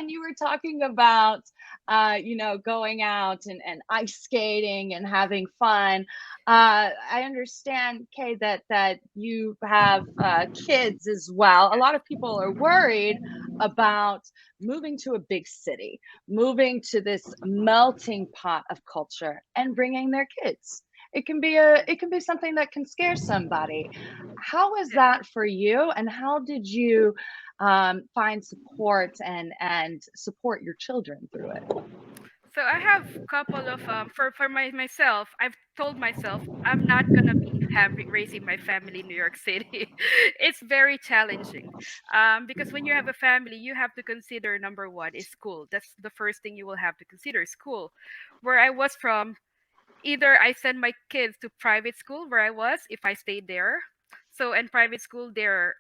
and you were talking about, going out and ice skating and having fun. I understand, Kay, that you have kids as well. A lot of people are worried about moving to a big city, moving to this melting pot of culture, and bringing their kids. It can be something that can scare somebody. How was Yeah. that for you, and how did you find support and support your children through it? So I have couple of myself. I've told myself I'm not gonna be having raising my family in New York City. It's very challenging, because when you have a family, you have to consider number one is school. That's the first thing you will have to consider, school. Where I was from, either I send my kids to private school where I was if I stayed there. So in private school there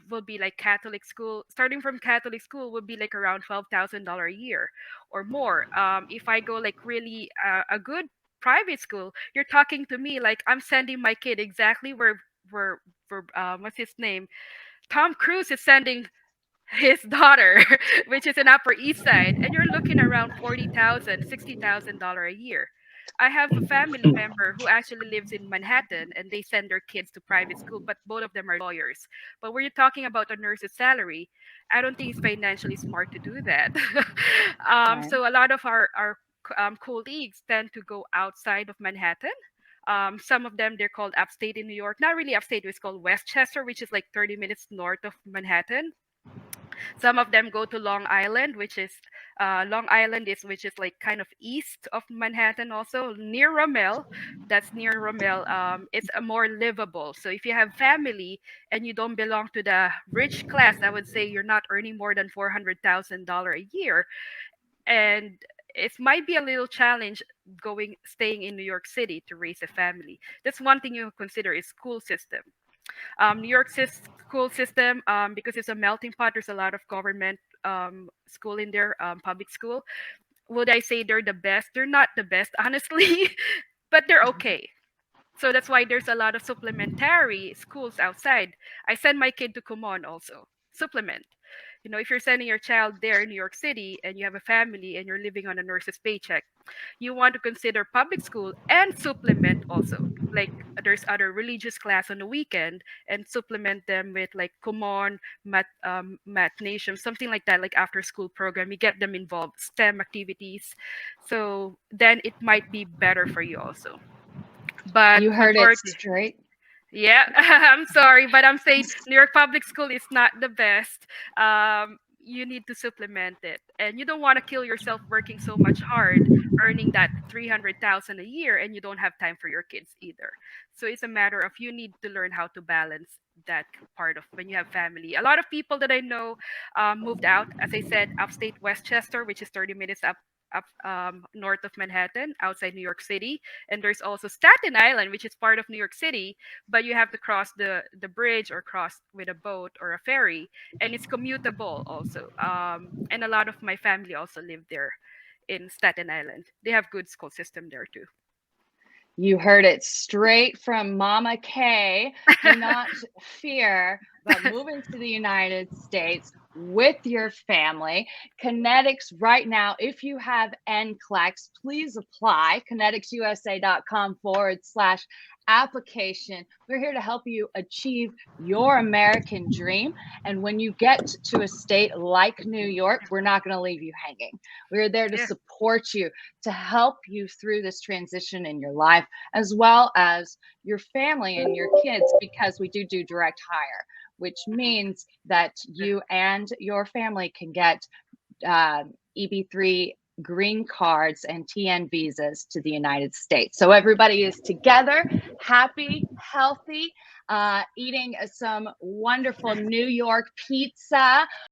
will be like Catholic school. Starting from Catholic school would be like around $12,000 a year or more. If I go like really a good private school, you're talking to me like I'm sending my kid exactly where what's his name, Tom Cruise is sending his daughter, which is in Upper East Side, and you're looking around 40,000, $60,000 a year. I have a family member who actually lives in Manhattan and they send their kids to private school, but both of them are lawyers. But when you're talking about a nurse's salary, I don't think it's financially smart to do that. Right. So a lot of our colleagues tend to go outside of Manhattan. Some of them they're called upstate in New York. Not really upstate, it's called Westchester, which is like 30 minutes north of Manhattan. Some of them go to Long Island, which is Long Island is which is like kind of east of Manhattan, also near Rommel. That's near Rommel. It's a more livable. So if you have family and you don't belong to the rich class, I would say you're not earning more than $400,000 a year, and it might be a little challenge going staying in New York City to raise a family. That's one thing you consider is school system. New York school system, because it's a melting pot, there's a lot of government school in there, public school. Would I say they're the best? They're not the best, honestly, but they're okay. So that's why there's a lot of supplementary schools outside. I send my kid to Kumon also. Supplement. You know, if you're sending your child there in New York City and you have a family and you're living on a nurse's paycheck, you want to consider public school and supplement also. Like there's other religious class on the weekend and supplement them with like Kumon, Mathnasium, something like that, like after school program. You get them involved, STEM activities. So then it might be better for you also. But You heard it majority, straight. yeah, I'm sorry, but I'm saying New York public school is not the best. You need to supplement it, and you don't want to kill yourself working so much hard, earning that 300,000 a year, and you don't have time for your kids either. So it's a matter of you need to learn how to balance that part of when you have family. A lot of people that I know moved out, as I said, upstate Westchester, which is 30 minutes up north of Manhattan, outside New York City, and there's also Staten Island, which is part of New York City, but you have to cross the bridge or cross with a boat or a ferry, and it's commutable also. And a lot of my family also live there in Staten Island. They have good school system there too. You heard it straight from Mama Kay. Do not fear about moving to the United States with your family. Connetics right now, if you have NCLEX, please apply. ConneticsUSA.com/application. We're here to help you achieve your American dream. And when you get to a state like New York, we're not going to leave you hanging. We're there to Yeah. support you, to help you through this transition in your life, as well as your family and your kids, because we do direct hire, which means that Yeah. you and your family can get EB3 green cards and TN visas to the United States. So everybody is together, happy, healthy, eating some wonderful New York pizza